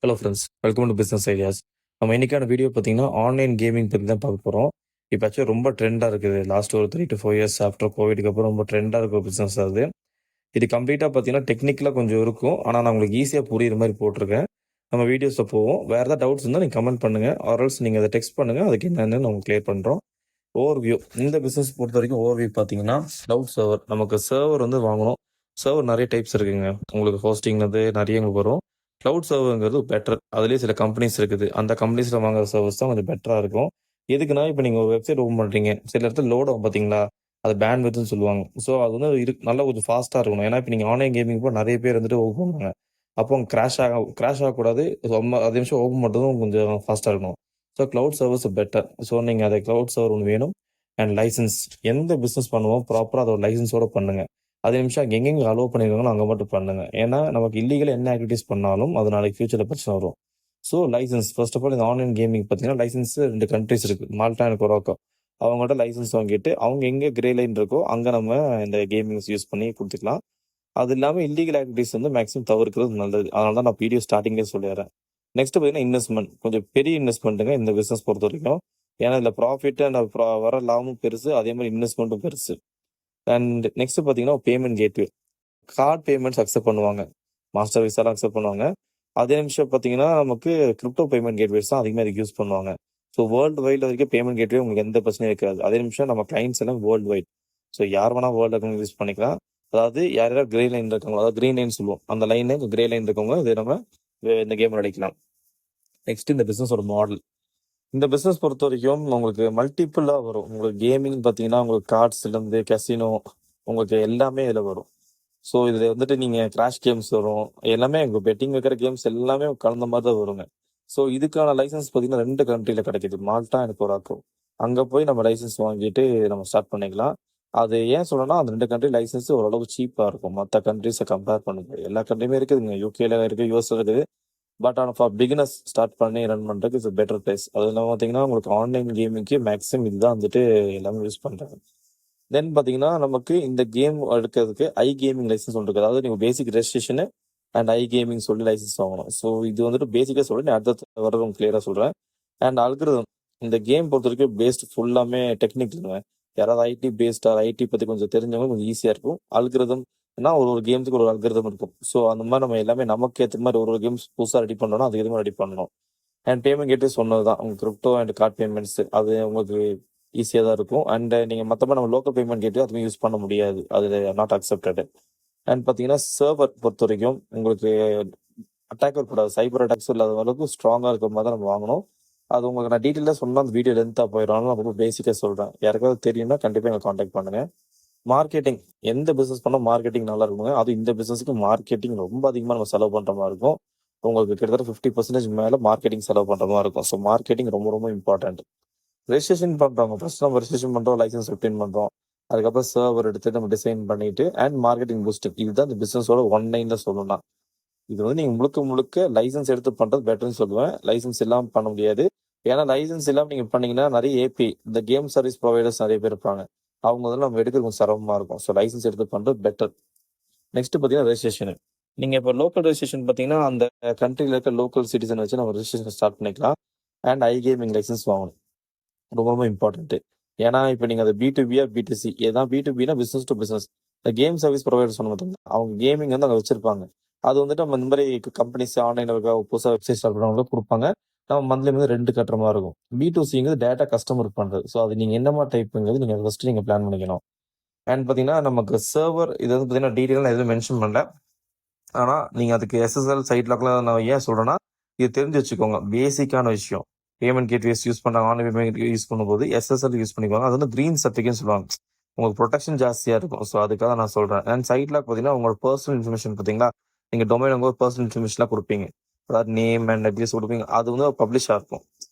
Hello friends, welcome to business ideas. நம்ம இன்னைக்கான video பார்த்தீங்கன்னா, ஆன்லைன் கேமிங் பத்தி தான் பார்க்க போறோம். இப்ப ஆக்சுவலா ரொம்ப ட்ரெண்டா இருக்குது. லாஸ்ட் ஒரு 3 டூ 4 இயர்ஸ் ஆஃப்டர் கோவிட்க்கு அப்புறம் ரொம்ப ட்ரெண்டா இருக்க ஒரு பிசினஸ் அது. இது கம்ப்ளீட்டா பார்த்தீங்கன்னா, டெக்னிக்கலா கொஞ்சம் இருக்கும். ஆனா நான் உங்களுக்கு ஈஸியா புரியிற மாரி போட்டுருக்கேன். நம்ம வீடியோஸ்ல போவோம். வேற ஏதாவது டவுட்ஸ் இருந்தா நீங்க கமெண்ட் பண்ணுங்க. ஆர் எல்ஸ் நீங்க அத டெக்ஸ்ட் பண்ணுங்க. அதுக்கு என்னன்னு நம்ம கிளியர் பண்றோம். ஓவர்வியூ இந்த பிசினஸ் பொறுத்தவரைக்கும் ஓவர்வியூ பார்த்தீங்கன்னா, கிளவுட் சர்வர். நமக்கு சர்வர் வந்து வாங்கணும். சர்வர் நெறைய டைப்ஸ் இருக்குங்க. உங்களுக்கு ஹோஸ்டிங்லருந்து நெறைய உங்களுக்கு வரும். கிளவுட் சர்வர்ங்கிறது பெட்டர். அதிலேயே சில கம்பெனிஸ் இருக்குது. அந்த கம்பெனிஸ்ல வாங்குற சர்வர்ஸ் தான் கொஞ்சம் பெட்டரா இருக்கும். எதுக்குன்னா, இப்ப நீங்க ஒரு வெப்சைட் ஓப்பன் பண்றீங்க. சில இடத்துல லோட் ஆகும் பார்த்தீங்களா? அது பேண்ட்விட்த்ன்னு சொல்லுவாங்க. ஸோ அது வந்து நல்லா கொஞ்சம் ஃபாஸ்ட்டா இருக்கணும். ஏன்னா, இப்ப நீங்க ஆன்லைன் கேமிங் இப்போ நெறைய பேர் வந்துட்டு ஓப்பன் பண்ணுவாங்க. அப்போ கிராஷ் ஆகக்கூடாது. ரொம்ப 10 நிமிஷம் ஓப்பன் பண்றதும் கொஞ்சம் ஃபாஸ்ட்டா இருக்கணும். So cloud servers better. So நீங்க அத கிளவுட் சர்வர் ஒண்ணு வேணும். And licence. எந்த பிசினஸ் பண்ணுவோம் ப்ராப்பரா அதோட லைசென்ஸோட பண்ணுங்க. அதே நிமிஷம் எங்கெங்க அலோவ் பண்ணிருக்காங்களோ அங்க மட்டும் பண்ணுங்க. ஏன்னா நமக்கு இல்லீகலா என்ன ஆக்டிவிட்டீஸ் பண்ணாலும் அது நாளைக்கு ஃபியூச்சர்ல பிரச்சனை வரும். So license first of all இந்த ஆன்லைன் கேமிங் பார்த்தீங்கன்னா லைசென்ஸ் 2 கண்ட்ரீஸ் இருக்கு. Malta and Curacao. அவங்கள்ட்ட லைசென்ஸ் வாங்கிட்டு அவங்க எங்க கிரே லைன் இருக்கோ அங்க நம்ம இந்த கேமிங்ஸ் யூஸ் பண்ணி குடுத்துக்கலாம். அது இல்லாம இல்லீகல் ஆக்டிவிட்டீஸ் வந்து மேக்ஸிமம் தவிர்க்கிறது நல்லது. அதனால தான் நான் வீடியோ ஸ்டார்ட்டிங்லயே சொல்லிடுறேன். நெக்ஸ்ட் பார்த்தீங்கன்னா இன்வெஸ்ட்மென்ட். கொஞ்சம் பெரிய இன்வெஸ்ட்மென்ட்டுங்க இந்த பிசினஸ் பொறுத்தவரைக்கும். ஏன்னா இதுல ப்ராஃபிட் அண்ட் வர லாபமும் பெருசு. அதே மாரி இன்வெஸ்ட்மென்ட்டும் பெருசு. அண்ட் நெக்ஸ்ட் பார்த்தீங்கன்னா payment gateway. Card payments accept பண்ணுவாங்க. மாஸ்டர் விசாலாம் அக்செப்ட் பண்ணுவாங்க. அதே நிமிஷம் பார்த்தீங்கன்னா, நமக்கு கிரிப்டோ பேமெண்ட் கேட்வேஸ் தான் அதிகமா இதுக்கு யூஸ் பண்ணுவாங்க. ஸோ வேர்ல்டு வைட்ல வரைக்கும் பேமெண்ட் கேட்வே உங்களுக்கு எந்த பிரச்சனையும் இருக்காது. அதே நிமிஷம் நம்ம கிளைண்ட்ஸ் எல்லாம் வேர்ல்டு வைட். ஸோ யார் வேணா வேர்ல்டுல இருக்கவங்க யூஸ் பண்ணிக்கலாம். அதாவது யார் யார் கிரே லைன் இருக்காங்களோ, அதாவது கிரீன் லைன் சொல்லுவோம். அந்த லைன் கிரே லைன் இருக்கவங்க இது நம்ம இந்த கேம் விளையாடிக்கலாம். நெக்ஸ்ட் இந்த பிசினஸோட மாடல். இந்த பிசினஸ் பொறுத்தவரைக்கும் உங்களுக்கு மல்டிபிளா வரும். உங்களுக்கு கேமிங் பார்த்தீங்கன்னா, உங்களுக்கு கார்ட்ஸ்லேருந்து கசினோ உங்களுக்கு எல்லாமே இதுல வரும். ஸோ இதுல வந்துட்டு நீங்க கிராஷ் கேம்ஸ் வரும். எல்லாமே உங்க பெட்டிங் வைக்கிற கேம்ஸ் எல்லாமே கலந்த மாதிரி தான் வருங்க. ஸோ இதுக்கான லைசென்ஸ் பார்த்தீங்கன்னா 2 கண்ட்ரில கிடைக்குது. Malta and Curacao. அங்க போய் நம்ம லைசென்ஸ் வாங்கிட்டு நம்ம ஸ்டார்ட் பண்ணிக்கலாம். அது ஏன் சொல்றேன்னா, அந்த 2 கண்ட்ரி லைசென்ஸ் ஓரளவு சீப்பா இருக்கும். மத்த கண்ட்ரீஸ கம்பேர் பண்ணும்போது. எல்லா கண்ட்ரியுமே இருக்குதுங்க. யுகேல இருக்கு, யுஎஸ்ல இருக்குது. பட் ஆனா ஃபார் பிகினர்ஸ் ஸ்டார்ட் பண்ணி ரன் பண்றதுக்கு இட்ஸ் பெட்டர் பிளேஸ். அது இல்லாம பார்த்தீங்கன்னா, உங்களுக்கு ஆன்லைன் கேமிங்க்கு மேக்ஸிமம் இதுதான் வந்துட்டு எல்லாமே யூஸ் பண்றாங்க. தென் பார்த்தீங்கன்னா, நமக்கு இந்த கேம் எடுக்கிறதுக்கு கேமிங் லைசென்ஸ் ஒண்ணு இருக்கு. அதாவது நீங்க பேசிக் ரெஜிஸ்ட்ரேஷன் அண்ட் கேமிங் சொல்லி லைசென்ஸ் வாங்கணும். ஸோ இது வந்துட்டு பேசிக்கா சொல்றேன். நான் அடுத்த வர கிளியரா சொல்றேன். அண்ட் அல்கிரிதம். இந்த கேம் பொறுத்தவரைக்கும் பேஸ்ட் ஃபுல்லாமே டெக்னிக்கல்ங்க. யாராவது ஐடி பேஸ்டா ஐடி பத்தி கொஞ்சம் தெரிஞ்சவங்க கொஞ்சம் ஈஸியா இருக்கும். அல்கிரிதம்னா ஒரு ஒரு கேம்ஸுக்கு ஒரு அல்கிரிதம் இருக்கும். ஸோ அந்த மாதிரி நம்ம எல்லாமே நமக்கு ஏற்ற மாதிரி ஒரு ஒரு கேம்ஸ் புதுசா ரெடி பண்ணணும். அதுக்கு ஏற்ற மாதிரி ரெடி பண்ணணும். அண்ட் பேமெண்ட் கேட்வே சொன்னதுதான். உங்க கிரிப்டோ அண்ட் கார்ட் பேமெண்ட்ஸ் அது உங்களுக்கு ஈஸியா தான் இருக்கும். அண்ட் நீங்க மத்தபடி நம்ம லோக்கல் பேமெண்ட் கேட்வே அதுவுமே யூஸ் பண்ண முடியாது. அது நாட் அக்செப்டட். அண்ட் பார்த்தீங்கன்னா, சர்வர் பொறுத்தவரைக்கும் உங்களுக்கு அட்டாக் வரக்கூடாது. சைபர் அட்டாக்ஸ் இல்லாத அளவுக்கு ஸ்ட்ராங்கா இருக்கிற மாதிரி தான் நம்ம வாங்கணும். அது உங்களுக்கு நான் டீட்டெயிலா சொன்னா அந்த வீடியோ லென்த்தா போயிடும். அதனால நான் ரொம்ப பேசிக்கா சொல்றேன். யாருக்காவது தெரியும்னா கண்டிப்பா எங்களை கான்டாக்ட் பண்ணுங்க. மார்க்கெட்டிங். எந்த பிசினஸ் பண்ணா மார்க்கெட்டிங் நல்லா இருக்குங்க. அதுவும் இந்த பிசினஸ்க்கு மார்க்கெட்டிங் ரொம்ப அதிகமா நம்ம செலவு பண்ற மாதிரி இருக்கும். உங்களுக்கு கிட்டத்தட்ட 50% மேல மார்க்கெட்டிங் செலவு பண்ற மாதிரி இருக்கும். ஸோ மார்க்கெட்டிங் ரொம்ப ரொம்ப இம்பார்ட்டன்ட். ரெஜிஸ்ட்ரேஷன் பண்றவங்க ஃபர்ஸ்ட் நம்ம ரெஜிஸ்ட்ரேஷன் பண்றோம், லைசன்ஸ் obtain பண்றோம். அதுக்கப்புறம் சர்வர் எடுத்து நம்ம டிசைன் பண்ணிட்டு அண்ட் மார்க்கெட்டிங் பூஸ்டிங். இதுதான் இந்த பிசினஸோட ஒன் லைன்ல சொல்லணும்னா. இது வந்து நீங்க முழுக்க முழுக்க லைசென்ஸ் எடுத்து பண்றது பெட்டர்ன்னு சொல்லுவேன். லைசென்ஸ் இல்லாம பண்ண முடியாது. ஏன்னா லைசென்ஸ் இல்லாம நீங்க பண்ணீங்கன்னா நிறைய ஏபி இந்த கேம் சர்வீஸ் ப்ரொவைடர்ஸ் நிறைய பேர் இருப்பாங்க. அவங்க வந்து நம்ம எடுக்கிறது கொஞ்சம் சிரமமா இருக்கும். ஸோ லைசென்ஸ் எடுத்து பண்றது பெட்டர். நெக்ஸ்ட் பார்த்தீங்கன்னா ரெஜிஸ்ட்ரேஷன். நீங்க இப்போ லோக்கல் ரெஜிஸ்ட்ரேஷன் பார்த்தீங்கன்னா, அந்த கண்ட்ரில இருக்க லோக்கல் சிட்டிசன் வச்சு நம்ம ரெஜிஸ்ட்ரேஷன் ஸ்டார்ட் பண்ணிக்கலாம். அண்ட் கேமிங் லைசென்ஸ் வாங்கணும். ரொம்ப ரொம்ப இம்பார்ட்டன்ட். ஏன்னா இப்போ நீங்க அது பி2பியா பி2சி ஏதான் பி2பினா பிசினஸ் டு பிசினஸ். இந்த கேம் சர்வீஸ் ப்ரொவைடர் சொன்ன பார்த்தீங்கன்னா, அவங்க கேமிங் வந்து அங்க வச்சிருப்பாங்க. அது வந்துட்டு நம்ம இந்த மாதிரி கம்பெனிஸ் ஆன்லைன்ல இருக்க புதுசாக வெப்சைட் ஸ்டார்ட் பண்ணுறவங்களுக்கு கொடுப்பாங்க. நம்ம மந்த்லி வந்து ரெண்ட் கட்டுற மாதிரி இருக்கும். பி2சிங்கிறது டேட்டா கஸ்டமர் பண்றது. ஸோ அது நீங்க என்ன மாதிரி டைப்புங்கிறது நீங்க ஃபர்ஸ்ட் நீங்க பிளான் பண்ணிக்கணும். அண்ட் பார்த்தீங்கன்னா நமக்கு சர்வர் இது வந்து பார்த்தீங்கன்னா டீட்டெயிலாக எதுவும் மென்ஷன் பண்ணல. ஆனா நீங்க அதுக்கு எஸ்எஸ்எல் சைட் லாக்லாம் நான் ஏன் சொல்றேன்னா, இது தெரிஞ்சு வச்சுக்கோங்க. பேசிக்கான விஷயம். பேமெண்ட் கேட்வேஸ் யூஸ் பண்றாங்க. ஆன்லைன் பேமெண்ட் யூஸ் பண்ணும்போது எஸ்எஸ்எல் யூஸ் பண்ணிக்குவாங்க. அது வந்து கிரீன் சர்டிஃபிகேட்னு சொல்லுவாங்க. உங்களுக்கு ப்ரொடெக்ஷன் ஜாஸ்தியா இருக்கும். ஸோ அதுக்காக நான் சொல்றேன். அண்ட் சைட் லாக் பார்த்தீங்கன்னா உங்களோட பர்சனல் இன்ஃபர்மேஷன் பார்த்தீங்களா, நீங்க டொமைன் உங்க பர்சனல் இன்ஃபர்மேஷன்லாம் கொடுப்பீங்க. அதாவது நேம் அண்ட் அட்ரஸ் கொடுப்பீங்க. அது வந்து பப்ளிஷ் ஆகும்.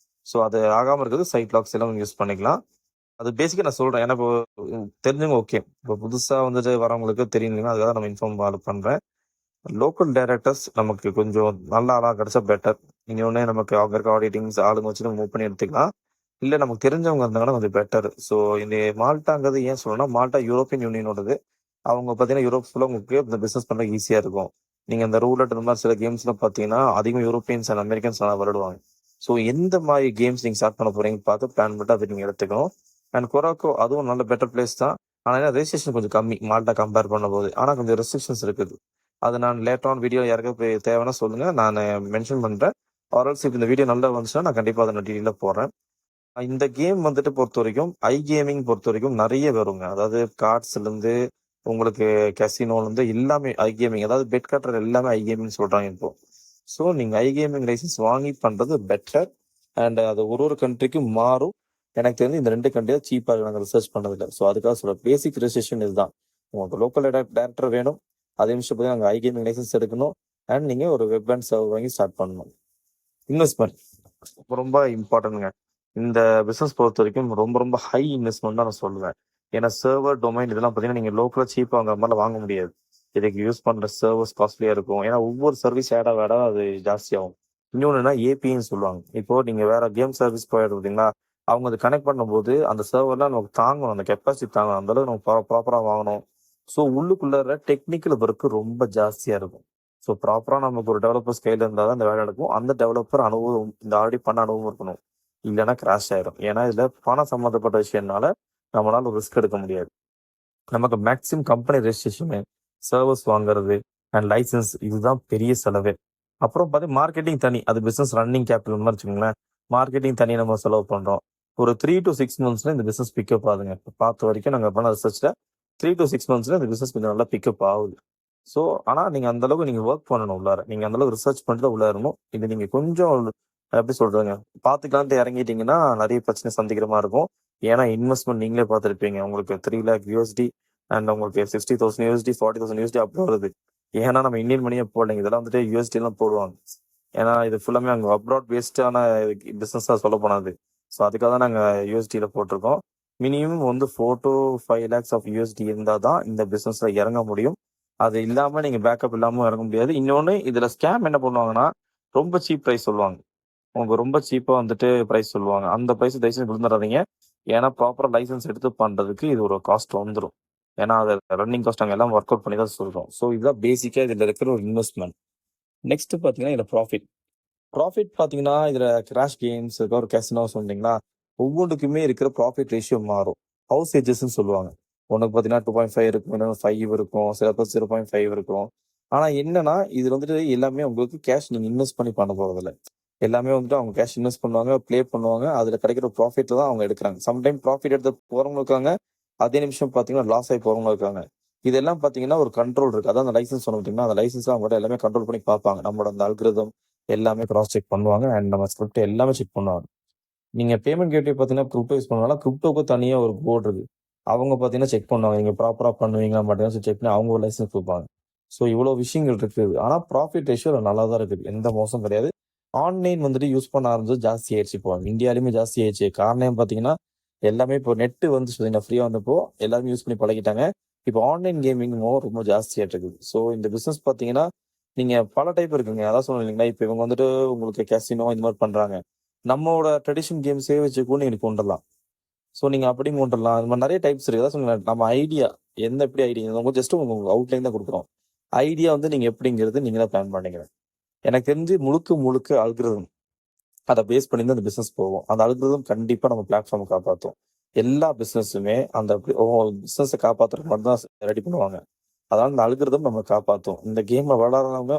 ஸோ அது ஆகாம இருக்கிறது சைட் லாக்ஸ் எல்லாம் யூஸ் பண்ணிக்கலாம். அது பேசிக்கா நான் சொல்றேன். ஏன்னா இப்போ தெரிஞ்சவங்க ஓகே. இப்போ புதுசா வந்துட்டு வரவங்களுக்கு தெரியும். அதுக்காக நம்ம இன்ஃபார்ம் பண்றேன். லோக்கல் டைரக்டர்ஸ் நமக்கு கொஞ்சம் நல்ல ஆளா கிடைச்சா பெட்டர். இன்னொன்னு நமக்கு அவங்க இருக்க ஆடிட்டிங்ஸ் ஆளுங்க வச்சு மூவ் பண்ணி எடுத்துக்கலாம். இல்ல நமக்கு தெரிஞ்சவங்க இருந்தாங்கன்னா கொஞ்சம் பெட்டர். ஸோ இந்த மால்டாங்கிறது ஏன் சொல்லணும்னா, மால்டா யூரோப்பியன் யூனியனோடது. அவங்க பார்த்தீங்கன்னா யூரோப் ஃபுல்லாக உங்களுக்கு இந்த பிசினஸ் பண்ண ஈஸியா இருக்கும். நீங்கள் அந்த ரூலட் இந்த மாதிரி சில கேம்ஸ்லாம் பார்த்தீங்கன்னா அதிகம் யூரோப்பியன்ஸ் அண்ட் அமெரிக்கன்ஸ் நல்லா விளையாடுவாங்க. ஸோ எந்த மாதிரி கேம்ஸ் நீங்கள் ஸ்டார்ட் பண்ண போகிறீங்கன்னு பார்த்து பிளான் பண்ணிட்டு அதை நீங்கள் எடுத்துக்கணும். அண்ட் கொராக்கோ அதுவும் நல்ல பெட்டர் பிளேஸ் தான். ஆனால் என்ன ரெஜிஸ்ட்ரேஷன் கொஞ்சம் கம்மி மால்ட்டா கம்பேர் பண்ணும்போது. ஆனால் கொஞ்சம் ரெஸ்ட்ரிக்ஷன்ஸ் இருக்குது. அது நான் லேட் ஆன் வீடியோ யாருக்காவது தேவைன்னா சொல்லுங்கள், நான் மென்ஷன் பண்ணுறேன். ஆர்எல்ஸ் இப்போ இந்த வீடியோ நல்லா வந்துச்சுன்னா நான் கண்டிப்பாக அதை நான் டீட்டெயிலாக போடுறேன். இந்த கேம் வந்துட்டு பொறுத்த வரைக்கும் கேமிங் பொறுத்த வரைக்கும் நிறைய வருங்க. அதாவது கார்ட்ஸ்லேருந்து உங்களுக்கு கசினோலேருந்து எல்லாமே கேமிங், அதாவது பெட் கட்டுறது எல்லாமே கேமிங் சொல்கிறாங்க இப்போ. ஸோ நீங்கள் கேமிங் லைசன்ஸ் வாங்கி பண்ணுறது பெட்டர். அண்ட் அது ஒரு கண்ட்ரிக்கும் மாறும். எனக்கு தெரிஞ்சு இந்த 2 கண்ட்ரி தான் சீப்பாக நாங்கள் ரிசர்ச் பண்ணதில்லை. ஸோ அதுக்காக சொல்ல பேசிக் ரெஜிஸ்ட்ரேஷன் இதுதான். உங்களுக்கு லோக்கல் டேரக்டர் வேணும். அதே நிமிஷம் பார்த்தீங்கன்னா நாங்கள் கேமிங் லைசன்ஸ் எடுக்கணும். அண்ட் நீங்கள் ஒரு வெப் அண்ட் சர்வர் வாங்கி ஸ்டார்ட் பண்ணணும். இன்வெஸ்ட்மெண்ட் ரொம்ப இம்பார்ட்டன்ட்ங்க. இந்த பிஸ்னஸ் பொறுத்த வரைக்கும் ரொம்ப ரொம்ப ஹை இன்வெஸ்ட்மெண்ட் தான் நான் சொல்லுவேன். ஏன்னா சர்வர் டொமைன் இதெல்லாம் பார்த்தீங்கன்னா நீங்கள் லோக்கலாக சீப்பாக வாங்குற மாதிரிலாம் வாங்க முடியாது. இதுக்கு யூஸ் பண்ணுற சர்வர்ஸ் காஸ்ட்லியாக இருக்கும். ஏன்னா ஒவ்வொரு சர்வீஸ் ஆட அது ஜாஸ்தியாகும். இன்னொன்றுனா ஏபின்னு சொல்லுவாங்க. இப்போ நீங்கள் வேற கேம் சர்வீஸ் ப்ரொவைடர் பார்த்தீங்கன்னா அவங்க அதை கனெக்ட் பண்ணும்போது அந்த சர்வர்லாம் நமக்கு தாங்கணும், அந்த கெப்பாசிட்டி தாங்கணும், அந்த அளவுக்கு நம்ம ப்ராப்பராக வாங்கணும். ஸோ உள்ளுக்குள்ளார டெக்னிக்கல் ஒர்க்கு ரொம்ப ஜாஸ்தியாக இருக்கும். ஸோ ப்ராப்பராக நமக்கு ஒரு டெவலப்பர்ஸ் கையில் இருந்தால் தான் இந்த வேலை நடக்கும். அந்த டெவலப்பர் அனுபவம் இந்த ஆல்ரெடி பண்ண அனுபவம் இருக்கணும். இல்லைன்னா கிராஷ் ஆயிரும். ஏன்னா இதில் பணம் சம்மந்தப்பட்ட விஷயம்னால நம்மளால ஒரு ரிஸ்க் எடுக்க முடியாது. நமக்கு மேக்ஸிமம் கம்பெனி ரெஜிஸ்ட்ரேஷனு, சர்வர்ஸ் வாங்குறது அண்ட் லைசன்ஸ் இதுதான் பெரிய செலவே. அப்புறம் பார்த்தீங்கன்னா மார்க்கெட்டிங் தனி, அது பிஸ்னஸ் ரன்னிங் கேபிட்டல் மாதிரி வச்சுக்கோங்களேன். மார்க்கெட்டிங் தனி நம்ம செலவு பண்ணுறோம். ஒரு 3 to 6 monthsல இந்த பிஸ்னஸ் பிக்கப் ஆகுதுங்க. இப்போ பார்த்த வரைக்கும் நாங்கள் பண்ண ரிசர்ச்சில் 3 to 6 monthsல இந்த பிஸ்னஸ் கொஞ்சம் நல்லா பிக்கப் ஆகுது. ஸோ ஆனால் நீங்கள் அந்தளவுக்கு நீங்கள் ஒர்க் பண்ணணும் உள்ளார. நீங்கள் அந்தளவுக்கு ரிசர்ச் பண்ணிட்டு உள்ளே இருக்கணும். இது நீங்கள் கொஞ்சம் எப்படி சொல்கிறேங்க, பார்த்துக்கலான்ட்டு இறங்கிட்டீங்கன்னா நிறைய பிரச்சனை சந்திக்கிற மாதிரி இருக்கும். ஏன்னா இன்வெஸ்ட்மெண்ட் நீங்களே பார்த்துருப்பீங்க. உங்களுக்கு 3 lakh USD அண்ட் உங்களுக்கு 60,000 USD 40,000 USD அப்படி வருது. ஏன்னா நம்ம இந்தியன் மணியே போடலைங்க. இதெல்லாம் வந்துட்டு USD போடுவாங்க. ஏன்னா இது ஃபுல்லாமே அங்கே அப்ராட் பேஸ்டான பிஸ்னஸ் தான் சொல்ல போனது. ஸோ அதுக்காக தான் நாங்கள் USD போட்டிருக்கோம். மினிமம் வந்து 4 to 5 lakhs ஆஃப் USD இருந்தால் தான் இந்த பிஸ்னஸில் இறங்க முடியும். அது இல்லாமல் நீங்கள் பேக்கப் இல்லாமல் இறங்க முடியாது. இன்னொன்று இதில் ஸ்கேம் என்ன பண்ணுவாங்கன்னா ரொம்ப சீப் ப்ரைஸ் சொல்லுவாங்க. உங்களுக்கு ரொம்ப சீப்பாக வந்துட்டு ப்ரைஸ் சொல்லுவாங்க. அந்த ப்ரைஸ் தயவுசெய்து விழுந்துடாதீங்க. ஏன்னா ப்ராப்பராக லைசன்ஸ் எடுத்து பண்ணுறதுக்கு இது ஒரு காஸ்ட் வந்துடும். ஏன்னா அதை ரன்னிங் காஸ்ட் நாங்கள் எல்லாம் ஒர்க் அவுட் பண்ணி தான் சொல்கிறோம். ஸோ இதுதான் பேசிக்காக இதில் இருக்கிற ஒரு இன்வெஸ்ட்மெண்ட். நெக்ஸ்ட் பார்த்தீங்கன்னா இதில் ப்ராஃபிட் பார்த்தீங்கன்னா இதில் கிராஷ் கேம்ஸ் இருக்க ஒரு கேசினோ சொன்னீங்கன்னா ஒவ்வொன்றுக்குமே இருக்கிற ப்ராஃபிட் ரேஷியோ மாறும். ஹவுஸ் ஏஜஸ்ன்னு சொல்லுவாங்க. உனக்கு பார்த்தீங்கன்னா 2.5 இருக்கும், இன்னொன்று 5 இருக்கும், சில பேர் 0.5 இருக்கும். ஆனால் என்னன்னா இதில் வந்துட்டு எல்லாமே உங்களுக்கு கேஷ் நீங்கள் இன்வெஸ்ட் பண்ணி பண்ண போகிறதில்ல. எல்லாமே வந்துட்டு அவங்க கேஷ் இன்வெஸ்ட் பண்ணுவாங்க, ப்ளே பண்ணுவாங்க. அதில் கிடைக்கிற ப்ராஃபிட்ல தான் அவங்க எடுக்கிறாங்க. சம்டைம் ப்ராஃபிட் எடுத்து போகிறவங்க இருக்காங்க, அதே நிமிஷம் பார்த்தீங்கன்னா லாஸ் ஆகி போகிறவங்க இருக்காங்க. இதெல்லாம் பார்த்தீங்கன்னா ஒரு கண்ட்ரோல் இருக்குது. அதான் அந்த லைசன்ஸ் சொன்ன பார்த்தீங்கன்னா அந்த லைசன்ஸ் அவங்க எல்லாமே கண்ட்ரோல் பண்ணி பார்ப்பாங்க. நம்மளோட அந்த அல்கிரிதம் எல்லாமே கிராஸ் செக் பண்ணுவாங்க. அண்ட் நம்ம ஸ்கிரிப்ட் எல்லாமே செக் பண்ணுவாங்க. நீங்கள் பேமெண்ட் கேட்வே பார்த்தீங்கன்னா கிரிப்டோ யூஸ் பண்ணனால கிரிப்டோக்கு தனியாக ஒரு போர்டு இருக்குது. அவங்க பார்த்தீங்கன்னா செக் பண்ணுவாங்க. நீங்கள் ப்ராப்பராக பண்ணுவீங்களா மாட்டீங்கன்னா செக் பண்ணி அவங்க ஒரு லைசன்ஸ் கொடுப்பாங்க. ஸோ இவ்வளோ விஷயங்கள் இருக்குது. ஆனால் ப்ராஃபிட் ரேஷியோ நல்லா தான் இருக்குது. எந்த மோசம் கிடையாது. ஆன்லைன் வந்துட்டு யூஸ் பண்ண ஆரம்பிச்சது ஜாஸ்தி ஆயிடுச்சு. இப்போ இந்தியாலையுமே ஜாஸ்தி ஆயிடுச்சு. காரணம் பார்த்தீங்கன்னா எல்லாமே இப்போ நெட்டு வந்து ஃப்ரீயாக வந்தப்போ எல்லாருமே யூஸ் பண்ணி பழகிட்டாங்க. இப்போ ஆன்லைன் கேமிங்கும் ரொம்ப ஜாஸ்தியாகிட்டு இருக்குது. ஸோ இந்த பிஸ்னஸ் பார்த்தீங்கன்னா நீங்கள் பல டைப் இருக்குங்க. அதான் சொன்னேன் இல்லைங்களா, இப்போ இவங்க வந்துட்டு உங்களுக்கு கேசினோ இந்த மாதிரி பண்ணுறாங்க. நம்மளோட ட்ரெடிஷன் கேம்ஸே வச்சு கூட நீங்கள் கொண்டு வரலாம். ஸோ நீங்கள் அப்படியும் கொண்டு வரலாம். அது மாதிரி நிறைய டைப்ஸ் இருக்குது. அதான் சொன்னேன் நம்ம ஐடியா எப்படி ஐடியா உங்களுக்கு ஜஸ்ட் உங்களுக்கு அவுட்லைன் தான் கொடுக்குறோம். ஐடியா வந்து நீங்கள் எப்படிங்கிறது நீங்கள் தான் பிளான் பண்ணிக்கிறேன். எனக்கு தெரிஞ்சு முழுக்க அல்கிரிதம் அதை பேஸ் பண்ணி தான் அந்த பிஸ்னஸ் போகும். அந்த அல்கிரிதம் கண்டிப்பாக நம்ம பிளாட்ஃபார்மை காப்பாற்றும். எல்லா பிஸ்னஸுமே அந்த பிஸ்னஸை காப்பாற்றுற மாதிரி தான் ரெடி பண்ணுவாங்க. அதனால இந்த அல்கிரிதம் நம்ம காப்பாற்றும். இந்த கேமை விளாட்றவங்க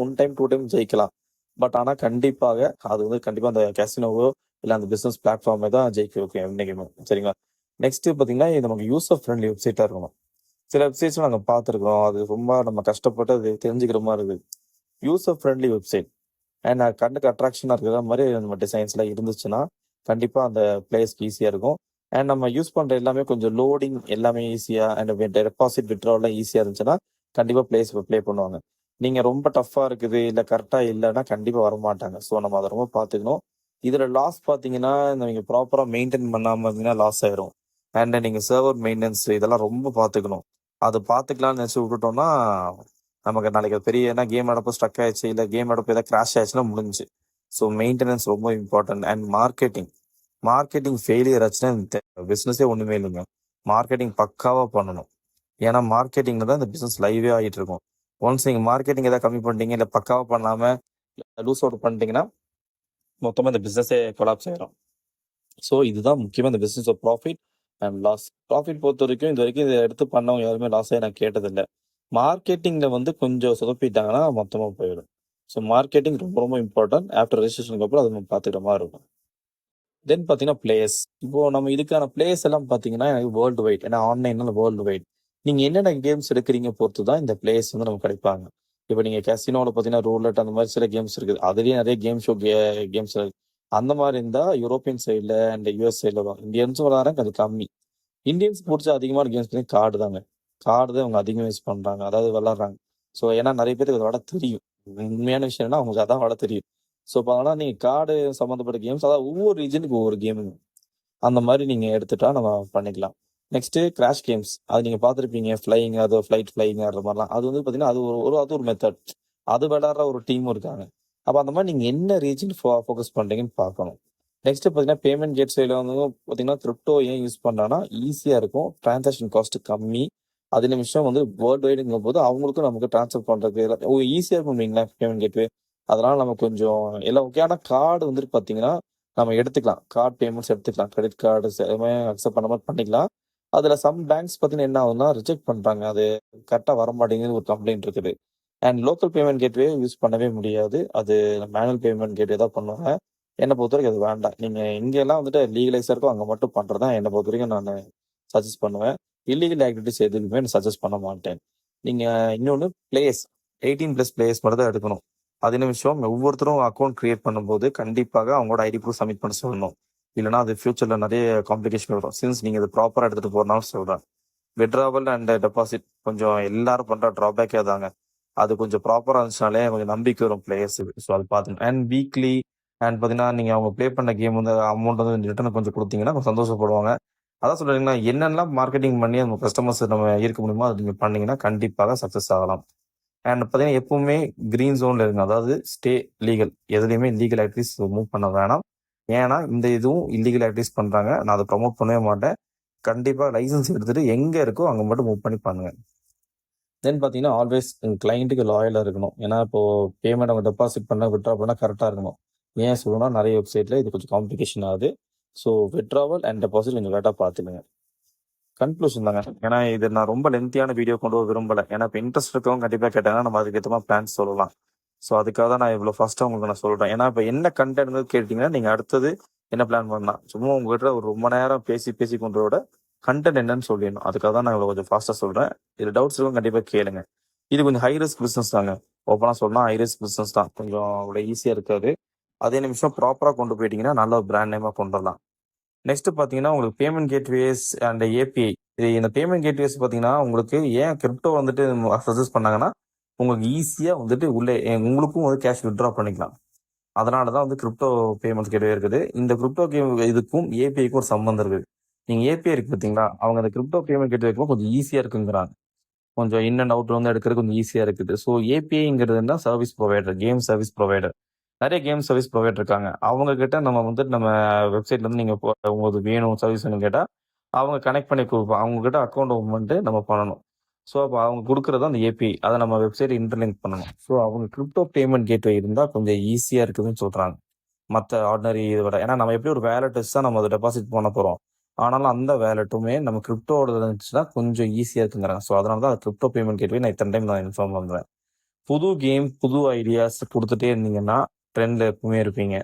ஒன் டைம் 2 டைம் ஜெயிக்கலாம். பட் ஆனால் கண்டிப்பாக அது வந்து கண்டிப்பாக அந்த கேசினோவோ இல்லை அந்த பிஸ்னஸ் பிளாட்ஃபார்மை தான் ஜெயிக்க வைக்கும் என்னைக்குமே. சரிங்களா? நெக்ஸ்ட் பார்த்தீங்கன்னா இது நமக்கு யூசர் ஃப்ரெண்ட்லி வெப்சைட்டாக இருக்கணும். சில வெப்சைட்ஸ் நாங்கள் பார்த்துருக்கோம். அது ரொம்ப நம்ம கஷ்டப்பட்டு அது தெரிஞ்சுக்கிற மாதிரி இருக்குது. யூசர் ஃப்ரெண்ட்லி வெப்சைட் அண்ட் கண்ணுக்கு அட்ராக்ஷனாக இருக்கிற மாதிரி நம்ம டிசைன்ஸ்லாம் இருந்துச்சுன்னா கண்டிப்பாக அந்த பிளேஸ்க்கு ஈஸியாக இருக்கும். அண்ட் நம்ம யூஸ் பண்ணுற எல்லாமே கொஞ்சம் லோடிங் எல்லாமே ஈஸியாக அண்ட் டெபாசிட் விட்ராவெல்லாம் ஈஸியாக இருந்துச்சுன்னா கண்டிப்பாக பிளேஸ் ப்ளே பண்ணுவாங்க. நீங்கள் ரொம்ப டஃப்பாக இருக்குது இல்லை கரெக்டாக இல்லைன்னா கண்டிப்பாக வரமாட்டாங்க. ஸோ நம்ம அதை ரொம்ப பார்த்துக்கணும். இதில் லாஸ் பார்த்தீங்கன்னா நீங்கள் ப்ராப்பராக மெயின்டைன் பண்ணாமல் இருந்தீங்கன்னா லாஸ் ஆயிரும். அண்ட் நீங்கள் சர்வர் மெயின்டெனன்ஸ் இதெல்லாம் ரொம்ப பார்த்துக்கணும். அது பார்த்துக்கலாம்னு நினச்சி விட்டுட்டோம்னா நமக்கு நாளைக்கு பெரிய ஏன்னா கேம் ஆடப்போ ஸ்டக் ஆயிடுச்சு இல்லை கேம் ஆடப்போ ஏதாவது கிராஷ் ஆயிடுச்சுன்னா முடிஞ்சு. ஸோ மெயின்டெனன்ஸ் ரொம்ப இம்பார்ட்டன்ட். அண்ட் மார்க்கெட்டிங் ஃபெயிலியர் ஆச்சுன்னா இந்த பிஸ்னஸே ஒன்றுமே இல்லைங்க. மார்க்கெட்டிங் பக்காவாக பண்ணணும். ஏன்னா மார்க்கெட்டிங்கில் தான் இந்த பிஸ்னஸ் லைவே ஆகிட்டு இருக்கும். ஒன்ஸ் நீங்கள் மார்க்கெட்டிங் ஏதாவது கம்மி பண்ணிட்டீங்க, இல்லை பக்காவாக பண்ணாமல் லூஸ் அவுட் பண்ணிட்டீங்கன்னா மொத்தமாக இந்த பிஸ்னஸே கொலாப்ஸ் ஆயிரும். ஸோ இதுதான் முக்கியமாக இந்த business profit and loss. Profit பொறுத்த வரைக்கும் இது வரைக்கும் இதை எடுத்து பண்ணவங்க யாருமே லாஸே நான் கேட்டதில்லை. மார்க்கெட்டிங்கில் வந்து கொஞ்சம் சொதப்பிட்டாங்கன்னா மொத்தமாக போயிடும். ஸோ மார்க்கெட்டிங் ரொம்ப ரொம்ப இம்பார்ட்டன்ட். ஆஃப்டர் ரெஜிஸ்ட்ரேஷனுக்கு அப்புறம் அதை நம்ம பார்த்துக்கிற மாதிரி இருக்கும். தென் பார்த்தீங்கன்னா பிளேயர்ஸ். இப்போ நம்ம இதுக்கான பிளேயர்ஸ் எல்லாம் பார்த்தீங்கன்னா எனக்கு வேர்ல்டு வைட், ஏன்னா ஆன்லைனால வேர்ல்டு வைட். நீங்கள் என்னென்ன கேம்ஸ் எடுக்கிறீங்க பொறுத்து தான் இந்த பிளேயர்ஸ் வந்து நமக்கு கிடைப்பாங்க. இப்போ நீங்கள் கேசினோவில் பார்த்தீங்கன்னா ரூலட் அந்த மாதிரி சில கேம்ஸ் இருக்குது. அதுலேயே நிறைய கேம் ஷோ கேம்ஸ் இருக்கு. அந்த மாதிரி இருந்தால் யூரோப்பியன் சைடில் அண்ட் யூஎஸ் சைடில் வரும். இந்தியன்ஸும் வராங்க, அது கம்மி. இந்தியன்ஸ் பிடிச்ச அதிகமான கேம்ஸ் பார்த்தீங்கன்னா கார்டு தாங்க. கார்டு தான் அவங்க அதிகமாக யூஸ் பண்ணுறாங்க, அதாவது விளாட்றாங்க. ஸோ ஏன்னா நிறைய பேருக்கு அதை விட தெரியும். உண்மையான விஷயம் என்னன்னா அவங்களுக்கு அதான் விட தெரியும். ஸோ இப்போ அதனால் நீங்கள் கார்டு சம்மந்தப்பட்ட கேம்ஸ், அதாவது ஒவ்வொரு ரீஜனுக்கு ஒவ்வொரு கேமுங்க அந்த மாதிரி நீங்கள் எடுத்துட்டா நம்ம பண்ணிக்கலாம். Next crash games. அது நீங்கள் பார்த்துருப்பீங்க, ஃப்ளையிங், அது ஃப்ளைட் ஃப்ளையிங் ஆடுற மாதிரிலாம். அது வந்து பார்த்தீங்கன்னா அது ஒரு மெத்தட். அது விளாட்ற ஒரு டீமும் இருக்காங்க. அப்போ அந்த மாதிரி நீங்கள் என்ன ரீஜன் ஃபோக்கஸ் பண்ணுறீங்கன்னு பார்க்கணும். நெக்ஸ்ட்டு பார்த்தீங்கன்னா பேமெண்ட் கேட் சைடில் வந்து பார்த்தீங்கன்னா கிரிப்டோ ஏன் யூஸ் பண்ணுறாங்கன்னா ஈஸியாக இருக்கும், டிரான்சாக்ஷன் காஸ்ட்டு கம்மி. அதே நிமிஷம் வந்து வேர்ல்டு வைடுங்கும் போது அவங்களுக்கும் நமக்கு ட்ரான்ஸ்ஃபர் பண்ணுறதுக்கு ஈஸியாக இருக்கும் இல்லைங்களா பேமெண்ட் கேட்வே. அதனால நம்ம கொஞ்சம் எல்லாம் ஓகே. ஆனால் கார்டு வந்துட்டு பார்த்தீங்கன்னா நம்ம எடுத்துக்கலாம், கார்டு பேமெண்ட்ஸ் எடுத்துக்கலாம், கிரெடிட் கார்டு எல்லாமே அக்செப்ட் பண்ண மாதிரி பண்ணிக்கலாம். அதில் சம் பேங்க்ஸ் பார்த்தீங்கன்னா என்ன ஆகுதுன்னா ரிஜெக்ட் பண்ணுறாங்க, அது கரெக்டாக வர மாட்டேங்குது ஒரு கம்ப்ளைண்ட் இருக்குது. And local payment gateway use பண்ணவே முடியாது, அது மேனுவல் பேமெண்ட் கேட்வே தான் பண்ணுவாங்க. என்னை பொறுத்த வரைக்கும் அது வேண்டாம். நீங்கள் எங்கெல்லாம் வந்துட்டு லீகலைஸாக இருக்கோ அங்கே மட்டும் பண்ணுறது தான் என்னை பொறுத்த வரைக்கும் நான் சஜஸ்ட் பண்ணுவேன். இல்லீகல் ஆக்டிவிட்டிஸ் எதுவுமே நான் சஜஸ்ட் பண்ண மாட்டேன். நீங்கள் இன்னொன்று பிளேயர்ஸ் 18+ பிளேயர்ஸ் மட்டும் தான் எடுக்கணும். அதே நிமிஷம் ஒவ்வொருத்தரும் அக்கௌண்ட் கிரியேட் பண்ணும்போது கண்டிப்பாக அவங்களோட ஐடி ப்ரூஃப் சப்மிட் பண்ண சொல்லணும். இல்லைனா அது ஃபியூச்சரில் நிறைய காம்ப்ளிகேஷன் வரும். சின்ஸ் நீங்கள் இது ப்ராப்பராக எடுத்துகிட்டு போகிறனாலும் சொல்கிறேன். விட்ராவல் அண்ட் டெபாசிட் கொஞ்சம் எல்லாரும் பண்ணுற ட்ராபேக்கே தாங்க. அது கொஞ்சம் ப்ராப்பராக இருந்துச்சுனாலே கொஞ்சம் நம்பிக்கை வரும் பிளேயர்ஸுக்கு. ஸோ அது பார்த்துங்க. அண்ட் வீக்லி அண்ட் பார்த்தீங்கன்னா நீங்கள் அவங்க ப்ளே பண்ண கேம் வந்து அமௌண்ட் வந்து ரிட்டர்ன் கொஞ்சம் கொடுத்தீங்கன்னா கொஞ்சம் சந்தோஷப்படுவாங்க. அதான் சொல்கிறீங்கன்னா என்னென்னலாம் மார்க்கெட்டிங் பண்ணி நம்ம கஸ்டமர்ஸ் நம்ம ஈர்க்க முடியுமோ அது நீங்கள் பண்ணீங்கன்னா கண்டிப்பாக சக்ஸஸ் ஆகலாம். அண்ட் பார்த்தீங்கன்னா எப்பவுமே க்ரீன் ஜோனில் இருங்க, அதாவது ஸ்டே லீகல். எதுலேயுமே இல்லீகல் ஆக்டிவிட்டிஸ் மூவ் பண்ண வேணாம். ஏன்னா இந்த இதுவும் இல்லீகல் ஆக்டிவிட்டிஸ் பண்ணுறாங்க, நான் அதை ப்ரமோட் பண்ணவே மாட்டேன். கண்டிப்பாக லைசன்ஸ் எடுத்துகிட்டு எங்கே இருக்கோ அங்கே மட்டும் மூவ் பண்ணி பண்ணுங்க. தென் பார்த்தீங்கன்னா ஆல்வேஸ் கிளைண்ட்டுக்கு லாயலாக இருக்கணும். ஏன்னா இப்போது பேமெண்ட் அவங்க டெபாசிட் பண்ண விட்ரா பண்ணால் கரெக்டாக இருக்கணும். ஏன் சொல்லணும்னா நிறைய வெப்சைட்டில் இது கொஞ்சம் காம்ப்ளிகேஷன் ஆகுது. ஸோ விட்ராவல் அண்ட் டெபாசிட் கொஞ்சம் கரெக்டாக பார்த்துக்குங்க. கன்க்ளூஷன் தாங்க. ஏன்னா இது நான் ரொம்ப லென்த்தியான வீடியோ கொண்டு வர விரும்பலை. ஏன்னா இப்போ இன்ட்ரெஸ்ட் இருக்கவங்க கண்டிப்பாக கேட்டாங்கன்னா நம்ம அதுக்கேற்ற மாதிரி பிளான்ஸ் சொல்லலாம். ஸோ அதுக்காக தான் நான் இவ்வளோ ஃபஸ்ட்டாக உங்களுக்கு நான் சொல்கிறேன். ஏன்னா இப்போ என்ன கண்டென்ட் கேட்டிங்கன்னா நீங்கள் அடுத்தது என்ன பிளான் பண்ணலாம். சும்மா உங்கள்கிட்ட ஒரு ரொம்ப நேரம் பேசி கொண்டோட கண்டென்ட் என்னன்னு சொல்லிடணும். அதுக்காக தான் நான் இவ்வளோ கொஞ்சம் ஃபாஸ்ட்டாக சொல்கிறேன். இது டவுட்ஸ் இருக்கும் கண்டிப்பாக கேளுங்க. இது கொஞ்சம் ஹை ரிஸ்க் பிஸ்னஸ் தாங்க. ஓப்பனாக சொல்லலாம் ஹை ரிஸ்க் பிஸ்னஸ் தான். கொஞ்சம் அவ்வளோ ஈஸியாக இருக்காது. அதே நிமிஷம் ப்ராப்பராக கொண்டு போயிட்டீங்கன்னா நல்ல ஒரு பிராண்ட் நேமாக கொண்டு வரலாம். நெக்ஸ்ட் பார்த்தீங்கன்னா உங்களுக்கு பேமெண்ட் கேட்வேஸ் அண்ட் ஏபிஐ. இந்த பேமெண்ட் கேட்வேஸ் பார்த்தீங்கன்னா உங்களுக்கு ஏன் கிரிப்டோ வந்துட்டு சஜஸ்ட் பண்ணாங்கன்னா உங்களுக்கு ஈஸியாக வந்துட்டு உள்ளே உங்களுக்கும் வந்து கேஷ் வித்ட்ரா பண்ணிக்கலாம். அதனால தான் வந்து கிரிப்டோ பேமெண்ட் கேட்வே இருக்குது. இந்த கிரிப்டோ இதுக்கும் ஏபிஐக்கும் ஒரு சம்பந்தம் இருக்குது. நீங்கள் ஏபிஐ இருக்குது பார்த்தீங்களா, அவங்க அந்த கிரிப்டோ பேமெண்ட் கேட்வேக்கும் கொஞ்சம் ஈஸியாக இருக்குங்கிறாங்க. கொஞ்சம் இன் அண்ட் அவுட் வந்து எடுக்கிறது கொஞ்சம் ஈஸியாக இருக்குது. ஸோ ஏபிஐங்கிறதுனா service provider, game service provider. நிறைய கேம் சர்வீஸ் ப்ரொவைடர் இருக்காங்க. அவங்க கிட்ட நம்ம வந்துட்டு நம்ம வெப்சைட்லேருந்து நீங்கள் உங்களுக்கு வேணும் சர்வீஸ்ன்னு கேட்டால் அவங்க கனெக்ட் பண்ணி கொடுப்போம். அவங்க கிட்ட அக்கௌண்ட் ஓப்பன் பண்ணிட்டு நம்ம பண்ணணும். ஸோ அப்போ அவங்க கொடுக்குறது அந்த ஏபிஐ, அதை நம்ம வெப்சைட் இன்டர்லிங்க் பண்ணணும். ஸோ அவங்க கிரிப்டோ பேமெண்ட் கேட்வே இருந்தால் கொஞ்சம் ஈஸியாக இருக்குதுன்னு சொல்கிறாங்க மற்ற ஆர்டினரி இதை விட. ஏன்னா நம்ம எப்படி ஒரு வேலெட் வச்சு தான் நம்ம அதை டெபாசிட் பண்ண போகிறோம். ஆனாலும் அந்த வேலெட்டுமே நம்ம கிரிப்டோட இருந்துச்சுன்னா கொஞ்சம் ஈஸியாக இருக்குங்கிறாங்க. ஸோ அதனால தான் கிரிப்டோ பேமெண்ட் கேட்வே நான் இத்தனை டைம் நான் இன்ஃபார்ம் பண்ணுறேன். புது கேம் புது ஐடியாஸ் கொடுத்துட்டே இருந்தீங்கன்னா ட்ரெண்டில் எப்பவுமே இருப்பீங்க.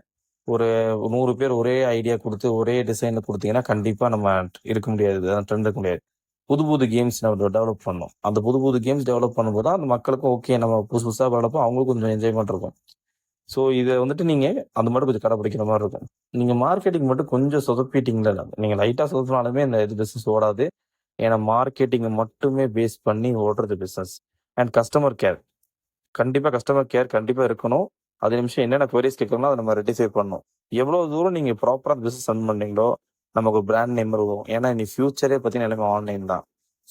ஒரு 100 பேர் ஒரே ஐடியா கொடுத்து ஒரே டிசைனில் கொடுத்தீங்கன்னா கண்டிப்பாக நம்ம இருக்க முடியாது, ட்ரெண்ட் இருக்க முடியாது. புது கேம்ஸ் நம்ம டெவலப் பண்ணணும். அந்த புது கேம்ஸ் டெவலப் பண்ணும்போது தான் அந்த மக்களுக்கும் ஓகே நம்ம புதுசாக டெவலப்பும் அவங்களுக்கும் கொஞ்சம் என்ஜாய்மெண்ட் இருக்கும். ஸோ இதை வந்துட்டு நீங்கள் அந்த மட்டும் கொஞ்சம் கடைப்பிடிக்கிற மாதிரி இருக்கும். நீங்கள் மார்க்கெட்டிங் மட்டும் கொஞ்சம் சொதப்பிட்டீங்களா, நீங்கள் லைட்டாக சொதப்பினாலுமே இந்த இது பிஸ்னஸ் ஓடாது. ஏன்னா மார்க்கெட்டிங்கை மட்டுமே பேஸ் பண்ணி ஓடுறது பிஸ்னஸ். அண்ட் கஸ்டமர் கேர் கண்டிப்பாக இருக்கணும். அதே நிமிஷம் என்னென்ன குவரிஸ் கேட்கணுமோ அதை நம்ம ரெட்டிஃபை பண்ணணும். எவ்வளோ தூரம் நீங்கள் ப்ராப்பராக பிஸ்னஸ் ரன் பண்ணீங்களோ நமக்கு ஒரு பிராண்ட் நேம் இருக்கும். ஏன்னா நீ ஃபியூச்சரே பார்த்தீங்கன்னா எல்லாமே ஆன்லைன் தான்.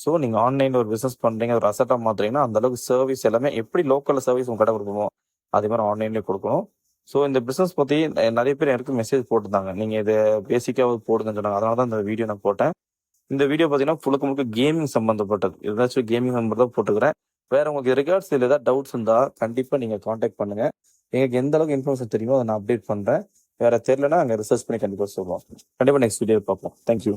ஸோ நீங்கள் ஆன்லைனில் ஒரு பிஸ்னஸ் பண்ணுறீங்க, ஒரு அசட்டாக மாற்றுறீங்கன்னா அந்தளவுக்கு சர்வீஸ் எல்லாமே எப்படி லோக்கலில் சர்வீஸ் உங்கள் கடை கொடுப்போமோ அதே மாதிரி ஆன்லைன்லேயே கொடுக்கணும். ஸோ இந்த பிஸ்னஸ் பற்றி நிறைய பேர் எனக்கு மெசேஜ் போட்டுருந்தாங்க, நீங்கள் இதை பேசிக்காக போடுங்கன்னு சொன்னாங்க. அதனால தான் இந்த வீடியோ நான் போட்டேன். இந்த வீடியோ பார்த்தீங்கன்னா முழுக்க கேமிங் சம்மந்தப்பட்டது. ஏதாச்சும் கேமிங் நம்பர் தான் போட்டுக்கிறேன். வேற உங்களுக்கு ரிகார்ட்ஸ் இதில் ஏதாவது டவுட்ஸ் இருந்தால் கண்டிப்பாக நீங்கள் காண்டாக்ட் பண்ணுங்க. எங்களுக்கு எந்த அளவுக்கு இன்ஃபர்மேஷன் தெரியுமோ அதை நான் அப்டேட் பண்ணுறேன். வேற தெரியலனா அங்கே ரிசர்ச் பண்ணி கண்டிப்பாக சொல்லுவோம். கண்டிப்பாக நெக்ஸ்ட் வீடியோ பார்ப்போம். தேங்க்யூ.